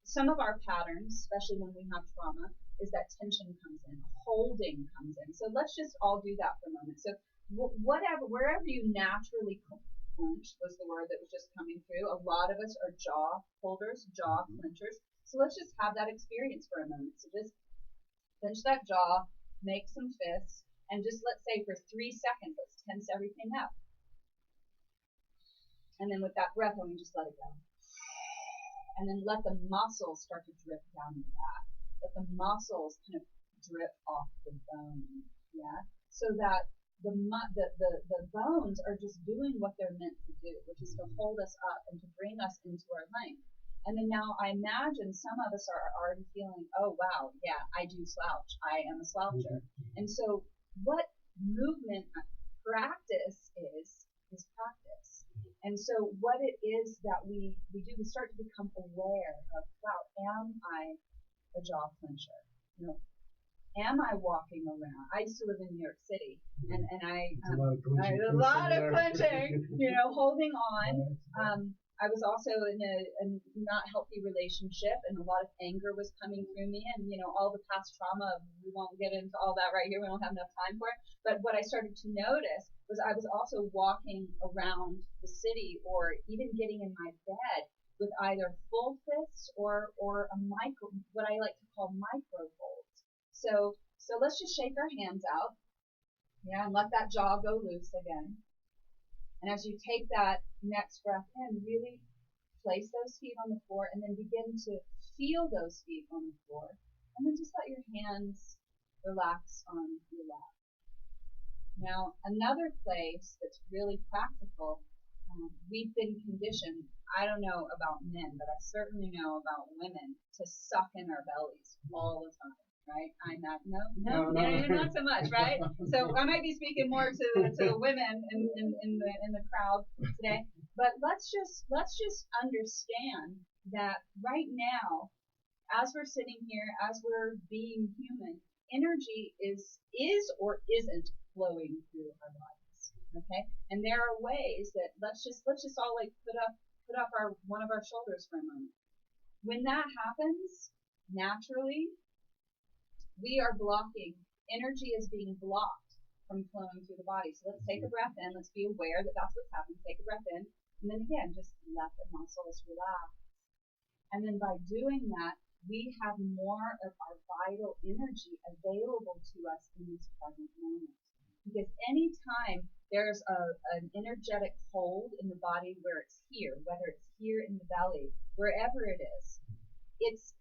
some of our patterns, especially when we have trauma, is that tension comes in, holding comes in. So let's just all do that for a moment. So wherever you naturally clench was the word that was just coming through. A lot of us are jaw holders, jaw clenchers. So let's just have that experience for a moment. So just clench that jaw, make some fists, and just let's say for 3 seconds, let's tense everything up. And then with that breath, let me just let it go. And then let the muscles start to drip down the back. Let the muscles kind of drip off the bone. Yeah? So that the bones are just doing what they're meant to do, which is to hold us up and to bring us into our length. And then now I imagine some of us are already feeling, oh wow, yeah, I do slouch. I am a sloucher. And so what movement practice is practice. And so what it is that we do, we start to become aware of, wow, am I a jaw clencher? Am I walking around? I used to live in New York City, and I a lot of clenching, holding on. I was also in a not healthy relationship, and a lot of anger was coming through me, and all the past trauma. We won't get into all that right here. We don't have enough time for it. But what I started to notice was I was also walking around the city, or even getting in my bed with either full fists or a micro, what I like to call micro holds. So let's just shake our hands out, yeah, and let that jaw go loose again. And as you take that next breath in, really place those feet on the floor and then begin to feel those feet on the floor. And then just let your hands relax on your lap. Now, another place that's really practical, we've been conditioned, I don't know about men, but I certainly know about women, to suck in our bellies all the time, right? I'm not, no, not so much, right? So I might be speaking more to the women in the crowd today, but let's just understand that right now, as we're sitting here, as we're being human, energy is or isn't flowing through our bodies. Okay, and there are ways that let's just all like put up our one of our shoulders for a moment. When that happens, naturally, we are blocking. Energy is being blocked from flowing through the body. So let's take a breath in. Let's be aware that that's what's happening. Take a breath in, and then again, just let the muscles relax. And then by doing that, we have more of our vital energy available to us in this present moment. Because anytime there's an energetic hold in the body where it's here, whether it's here in the belly, wherever it is, it's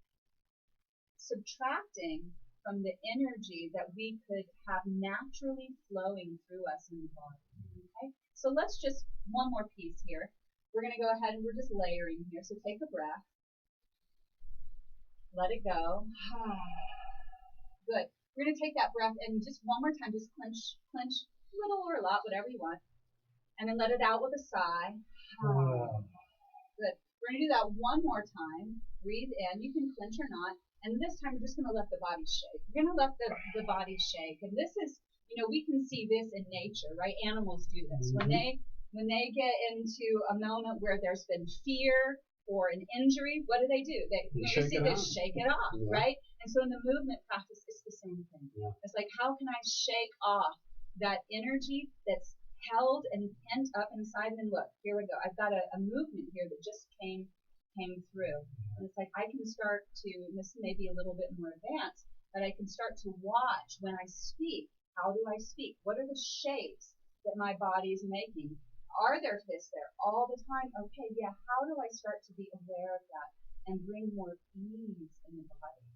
subtracting from the energy that we could have naturally flowing through us in the body. Okay? So let's just, one more piece here. We're going to go ahead and we're just layering here. So take a breath. Let it go. Good. We're going to take that breath and just one more time, just clench a little or a lot, whatever you want. And then let it out with a sigh. Good. We're going to do that one more time. Breathe in. You can clench or not. And this time we're just going to let the body shake. We're going to let the body shake. And this is, we can see this in nature, right? Animals do this. Mm-hmm. When they get into a moment where there's been fear or an injury, what do? You see they shake it off, yeah. Right? And so in the movement practice, it's the same thing. Yeah. It's like, how can I shake off that energy that's held and pent up inside? And look, here we go. I've got a movement here that just came through. And it's like I can start to, and this may be a little bit more advanced, but I can start to watch when I speak. How do I speak? What are the shapes that my body is making? Are there fists there all the time? Okay, yeah, how do I start to be aware of that and bring more ease in the body?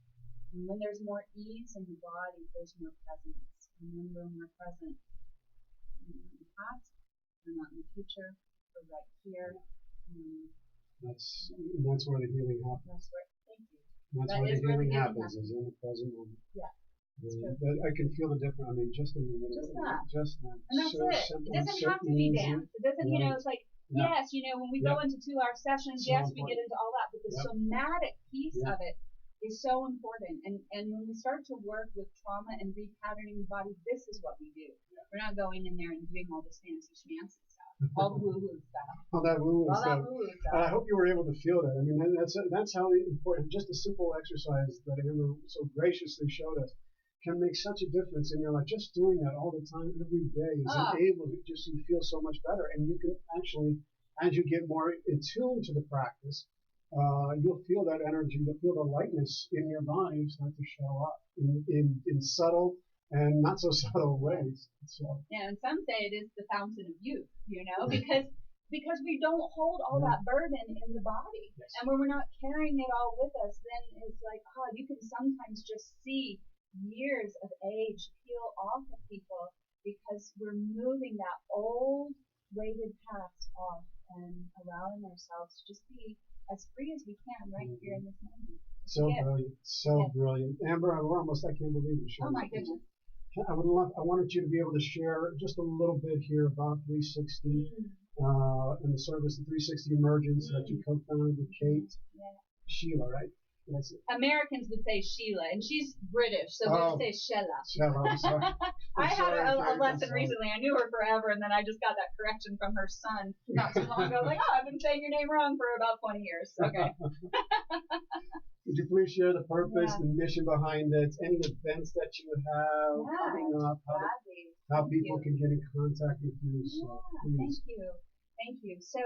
And when there's more ease in the body, there's more presence. And when we're more present, we're not in the past, we're not in the future, we're right here. That's where the healing happens. Thank you. That's where the healing happens, is in the present moment. Yeah. I can feel the difference. I mean, just in the middle. Just that. And that's so it. Simple, it doesn't have to be dance. It doesn't, right. It's like, yeah. Yes, when we go into 2-hour sessions, so yes, important. we get into all that, but the somatic piece of it is so important. And when we start to work with trauma and repatterning the body, this is what we do. Yeah. We're not going in there and doing all this fancy schmancy stuff, all the woo-woo stuff. All that woo-woo stuff. I hope you were able to feel that. I mean, that's how important. Just a simple exercise that Amber so graciously showed us can make such a difference in your life. Just doing that all the time, every day, is able to just, you feel so much better. And you can actually, as you get more in tune to the practice, you'll feel that energy, you'll feel the lightness in your body start to show up in subtle and not so subtle ways. So. Yeah, and some say it is the fountain of youth, because we don't hold all that burden in the body. Yes. And when we're not carrying it all with us, then it's like, you can sometimes just see years of age peel off of people because we're moving that old weighted past off and allowing ourselves to just be as free as we can right here in this moment. So brilliant, brilliant. Amber, I can't believe you shared. Oh my goodness. I wanted you to be able to share just a little bit here about 360 and the service of 360 Emergence that you co-founded with Kate, Sheila, right? Americans would say Sheila, and she's British, so we would say Shella. Shella, I'm sorry. I had a lesson recently. I knew her forever, and then I just got that correction from her son not too long ago. Like, I've been saying your name wrong for about 20 years. Okay. Would you please share the purpose, the mission behind it, any events that you have coming up, how people can get in contact with you? So, thank you. So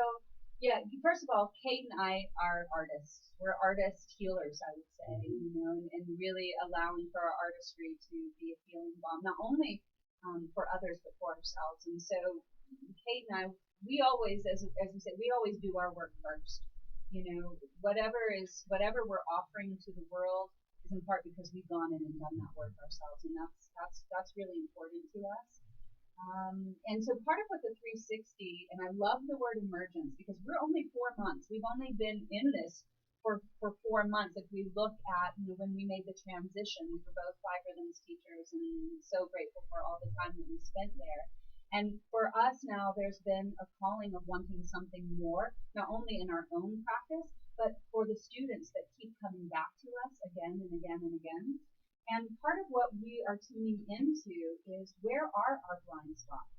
Yeah, first of all, Kate and I are artists. We're artist healers, I would say, and really allowing for our artistry to be a healing balm, not only for others, but for ourselves. And so, Kate and I, we always, as we say, we always do our work first. Whatever we're offering to the world is in part because we've gone in and done that work ourselves, and that's really important to us. And so part of what the 360, and I love the word emergence because we're only 4 months. We've only been in this for 4 months. If we look at, when we made the transition, we were both Five Rhythms teachers and so grateful for all the time that we spent there. And for us now, there's been a calling of wanting something more, not only in our own practice, but for the students that keep coming back to us again and again and again. And part of what we are tuning into is where are our blind spots,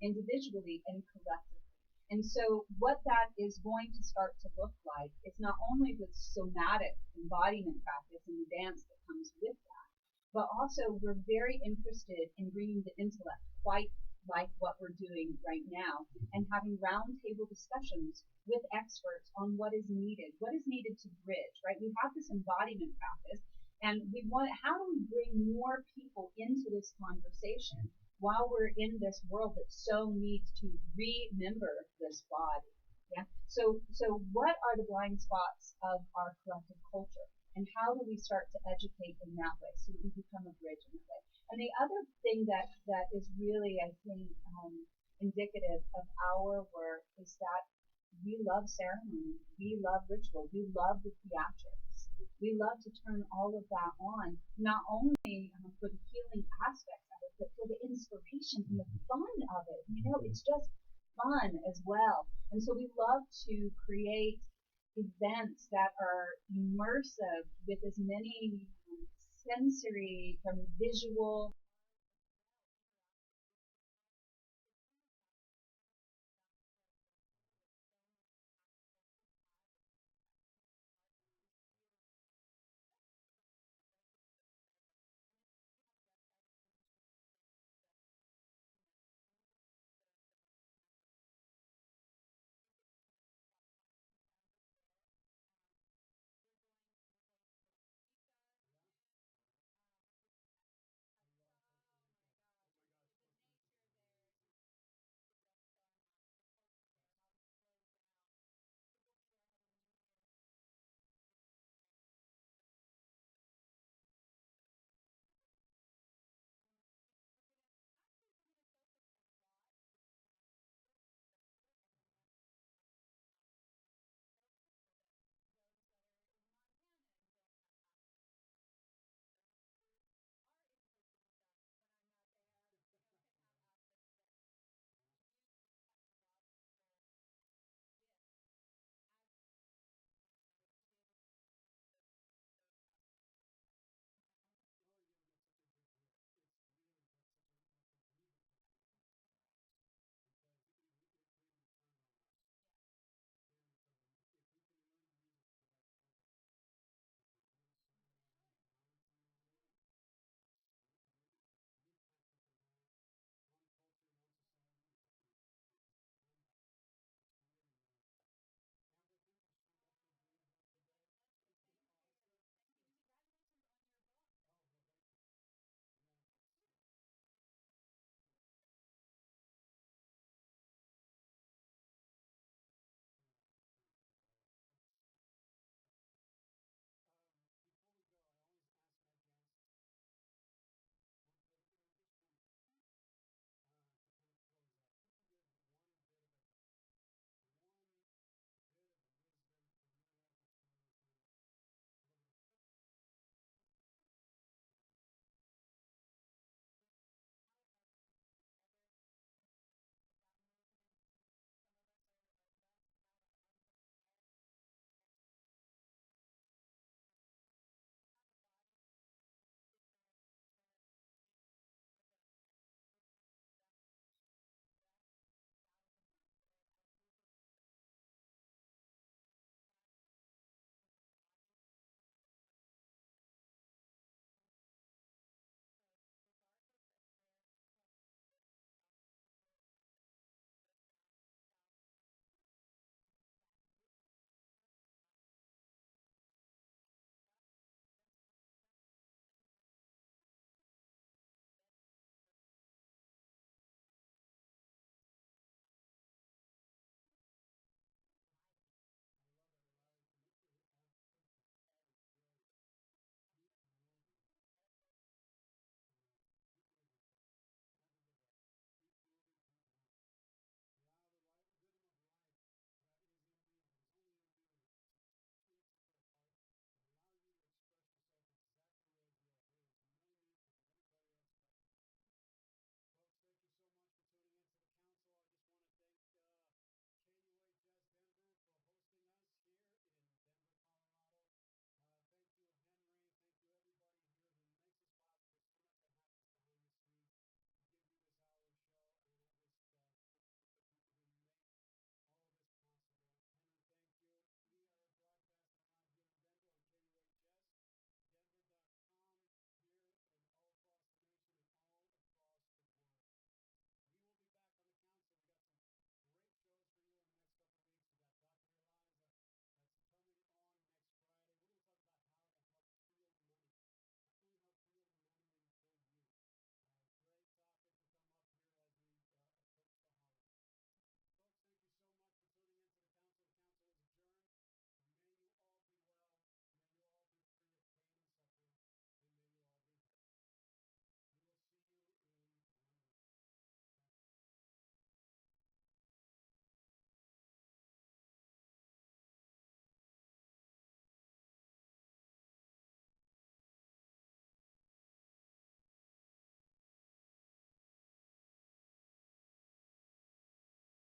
individually and collectively. And so what that is going to start to look like is not only the somatic embodiment practice and the dance that comes with that, but also we're very interested in bringing the intellect quite like what we're doing right now and having roundtable discussions with experts on what is needed to bridge, right? We have this embodiment practice. And how do we bring more people into this conversation while we're in this world that so needs to remember this body? Yeah. So what are the blind spots of our collective culture? And how do we start to educate in that way so that we become a bridge in that way? And the other thing that is really, I think, indicative of our work is that we love ceremony, we love ritual, we love the theatrics. We love to turn all of that on, not only for the healing aspects of it, but for the inspiration and the fun of it. It's just fun as well. And so we love to create events that are immersive with as many sensory, from visual